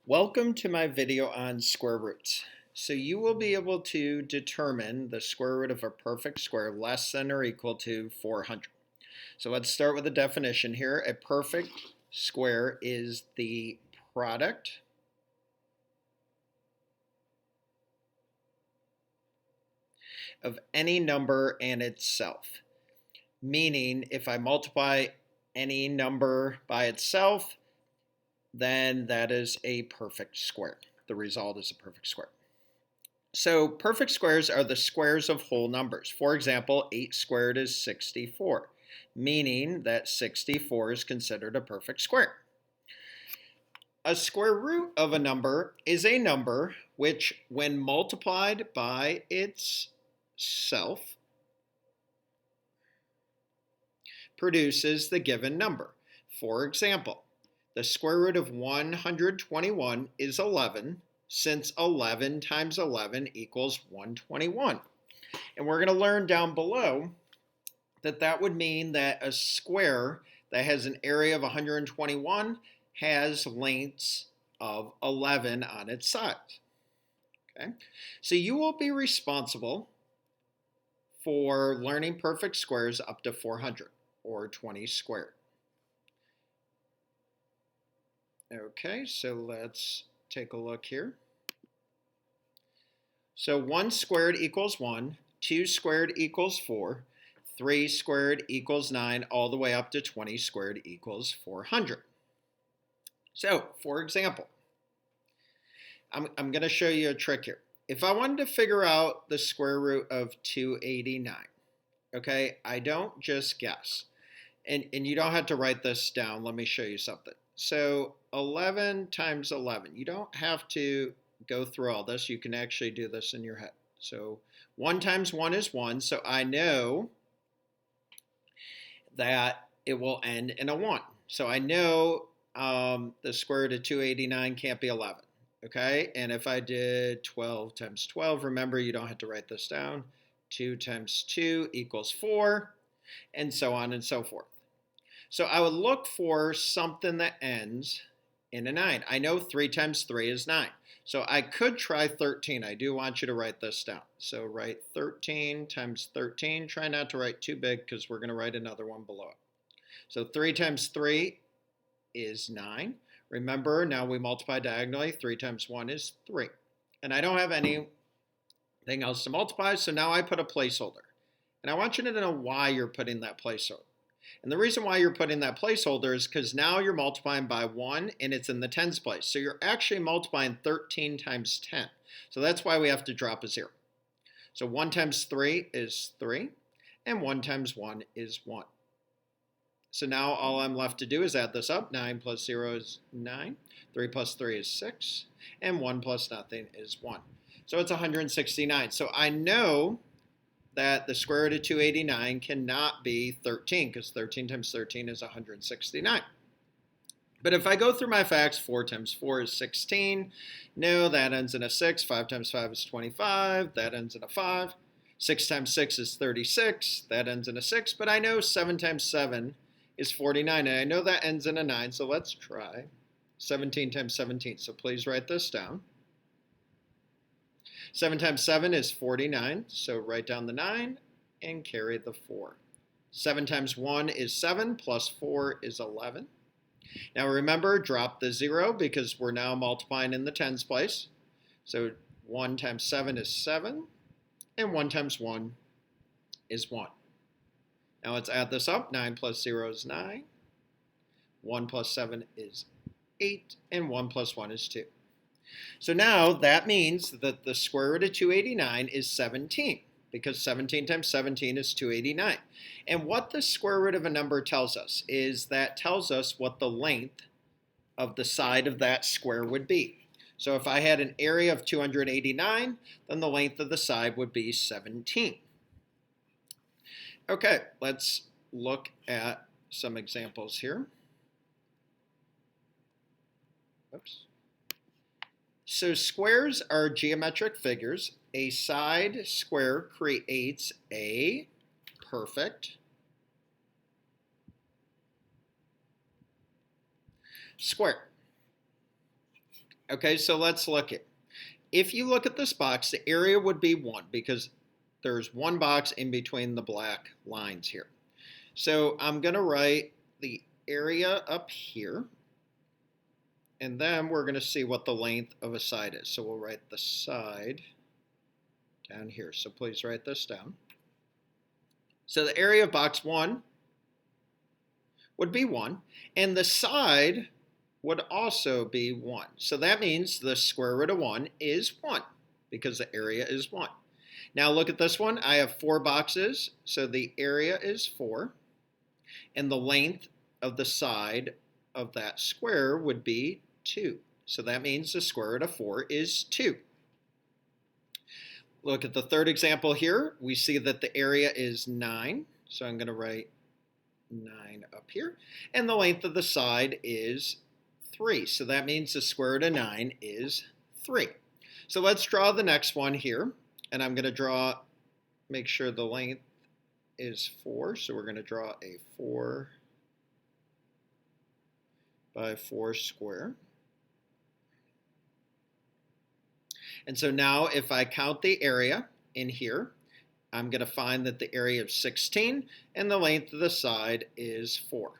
Welcome to my video on square roots. So you will be able to determine the square root of a perfect square less than or equal to 400. So let's start with the definition here. A perfect square is the product of any number and itself. Meaning if I multiply any number by itself, then that is a perfect square. The result is a perfect square. So perfect squares are the squares of whole numbers. For example, 8 squared is 64, meaning that 64 is considered a perfect square. A square root of a number is a number which, when multiplied by itself, produces the given number. For example, the square root of 121 is 11, since 11 times 11 equals 121. And we're going to learn down below that that would mean that a square that has an area of 121 has lengths of 11 on its sides. Okay? So you will be responsible for learning perfect squares up to 400 or 20 squared. Okay, so let's take a look here. So 1 squared equals 1, 2 squared equals 4, 3 squared equals 9, all the way up to 20 squared equals 400. So, for example, I'm going to show you a trick here. If I wanted to figure out the square root of 289, okay, I don't just guess. And you don't have to write this down. Let me show you something. So 11 times 11. You don't have to go through all this. You can actually do this in your head. So 1 times 1 is 1. So I know that it will end in a 1. So I know the square root of 289 can't be 11. Okay, and if I did 12 times 12, remember you don't have to write this down. 2 times 2 equals 4, and so on and so forth. So I would look for something that ends in a 9. I know 3 times 3 is 9. So I could try 13. I do want you to write this down. So write 13 times 13. Try not to write too big because we're going to write another one below it. So 3 times 3 is 9. Remember, now we multiply diagonally. 3 times 1 is 3. And I don't have anything else to multiply, so now I put a placeholder. And I want you to know why you're putting that placeholder. And the reason why you're putting that placeholder is because now you're multiplying by 1 and it's in the tens place. So you're actually multiplying 13 times 10. So that's why we have to drop a 0. So 1 times 3 is 3, and 1 times 1 is 1. So now all I'm left to do is add this up. 9 plus 0 is 9. 3 plus 3 is 6. And 1 plus nothing is 1. So it's 169. So I know that the square root of 289 cannot be 13 because 13 times 13 is 169. But if I go through my facts, 4 times 4 is 16. No, that ends in a 6. 5 times 5 is 25. That ends in a 5. 6 times 6 is 36. That ends in a 6. But I know 7 times 7 is 49. And I know that ends in a 9. So let's try 17 times 17. So please write this down. 7 times 7 is 49, so write down the 9 and carry the 4. 7 times 1 is 7, plus 4 is 11. Now remember, drop the 0 because we're now multiplying in the tens place. So 1 times 7 is 7, and 1 times 1 is 1. Now let's add this up. 9 plus 0 is 9. 1 plus 7 is 8, and 1 plus 1 is 2. So now that means that the square root of 289 is 17 because 17 times 17 is 289. And what the square root of a number tells us is that tells us what the length of the side of that square would be. So if I had an area of 289, then the length of the side would be 17. Okay, let's look at some examples here. Oops. So squares are geometric figures. A side square creates a perfect square. Okay, so let's look at, if you look at this box, the area would be 1 because there's one box in between the black lines here. So I'm going to write the area up here, and then we're going to see what the length of a side is. So we'll write the side down here. So please write this down. So the area of box 1 would be 1, and the side would also be 1. So that means the square root of 1 is 1 because the area is 1. Now look at this one. I have 4 boxes, so the area is 4, and the length of the side of that square would be 2. So that means the square root of 4 is 2. Look at the third example here. We see that the area is 9, so I'm going to write 9 up here, and the length of the side is 3. So that means the square root of 9 is 3. So let's draw the next one here, and I'm going to make sure the length is 4. So we're going to draw a 4 by 4 square. And so now if I count the area in here, I'm going to find that the area is 16 and the length of the side is 4.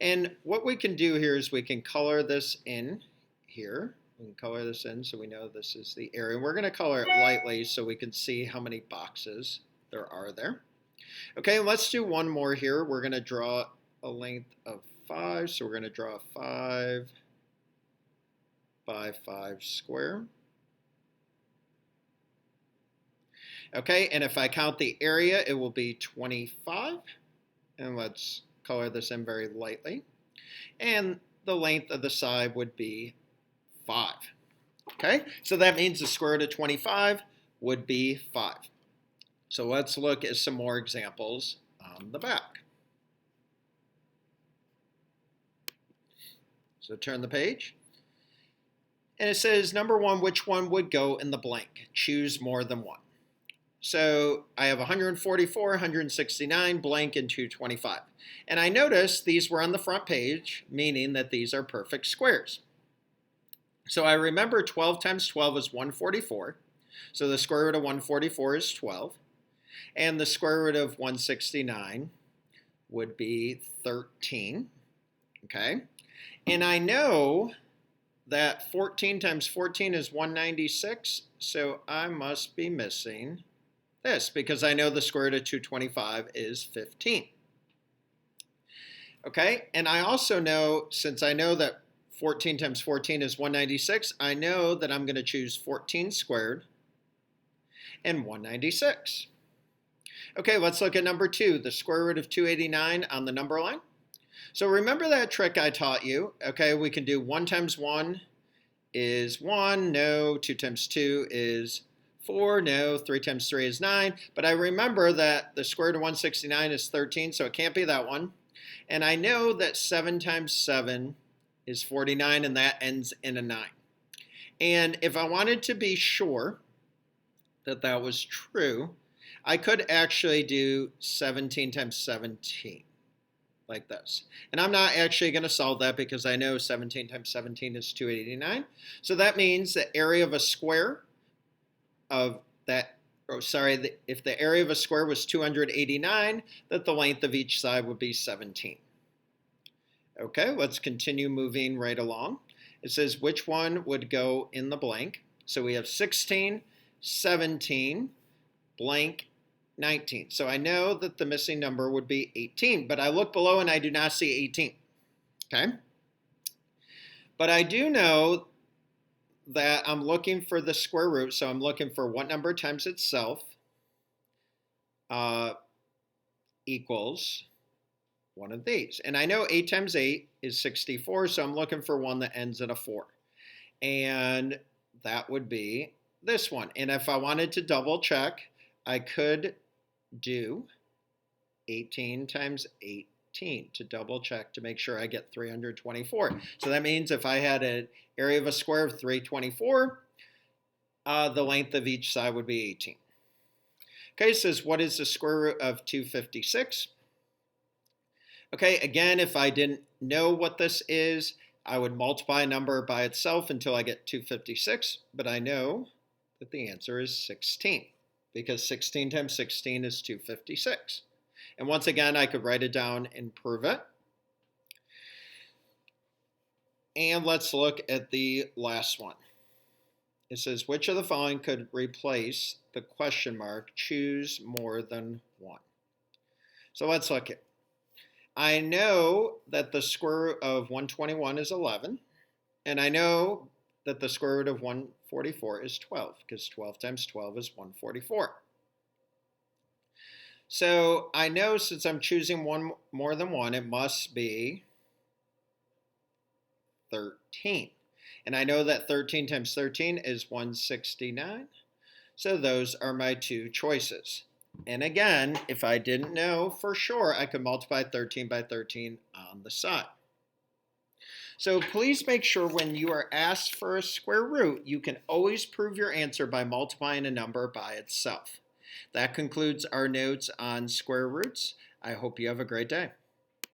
And what we can do here is we can color this in here. We can color this in so we know this is the area. We're going to color it lightly so we can see how many boxes there are there. Okay, let's do one more here. We're going to draw a length of 5. So we're going to draw a 5 by 5 square. Okay, and if I count the area, it will be 25. And let's color this in very lightly. And the length of the side would be 5. Okay, so that means the square root of 25 would be 5. So let's look at some more examples on the back. So turn the page. And it says, number 1, which one would go in the blank? Choose more than one. So I have 144, 169, blank, and 225. And I noticed these were on the front page, meaning that these are perfect squares. So I remember 12 times 12 is 144. So the square root of 144 is 12. And the square root of 169 would be 13. Okay. And I know that 14 times 14 is 196. So I must be missing this because I know the square root of 225 is 15. Okay, and I also know, since I know that 14 times 14 is 196, I know that I'm going to choose 14 squared and 196. Okay, let's look at number 2, the square root of 289 on the number line. So remember that trick I taught you. Okay, we can do 1 times 1 is 1, no, 2 times 2 is 4, no, 3 times 3 is 9, but I remember that the square root of 169 is 13, so it can't be that one. And I know that 7 times 7 is 49, and that ends in a 9. And if I wanted to be sure that that was true, I could actually do 17 times 17, like this. And I'm not actually going to solve that because I know 17 times 17 is 289. So that means the area of a square of that, if the area of a square was 289, that the length of each side would be 17. Okay, let's continue moving right along. It says which one would go in the blank. So we have 16, 17, blank, 19. So I know that the missing number would be 18, but I look below and I do not see 18. Okay? But I do know that I'm looking for the square root, so I'm looking for what number times itself equals one of these. And I know 8 times 8 is 64, so I'm looking for one that ends in a 4. And that would be this one. And if I wanted to double check, I could do 18 times 18 to double check to make sure I get 324. So that means if I had an area of a square of 324, the length of each side would be 18. Okay, it says what is the square root of 256? Okay, again, if I didn't know what this is, I would multiply a number by itself until I get 256, but I know that the answer is 16 because 16 times 16 is 256. And once again, I could write it down and prove it. And let's look at the last one. It says, which of the following could replace the question mark, choose more than one? So let's look at. I know that the square root of 121 is 11, and I know that the square root of 144 is 12, because 12 times 12 is 144. So I know since I'm choosing one more than one, it must be 13. And I know that 13 times 13 is 169. So those are my two choices. And again, if I didn't know for sure, I could multiply 13 by 13 on the side. So please make sure when you are asked for a square root, you can always prove your answer by multiplying a number by itself. That concludes our notes on square roots. I hope you have a great day.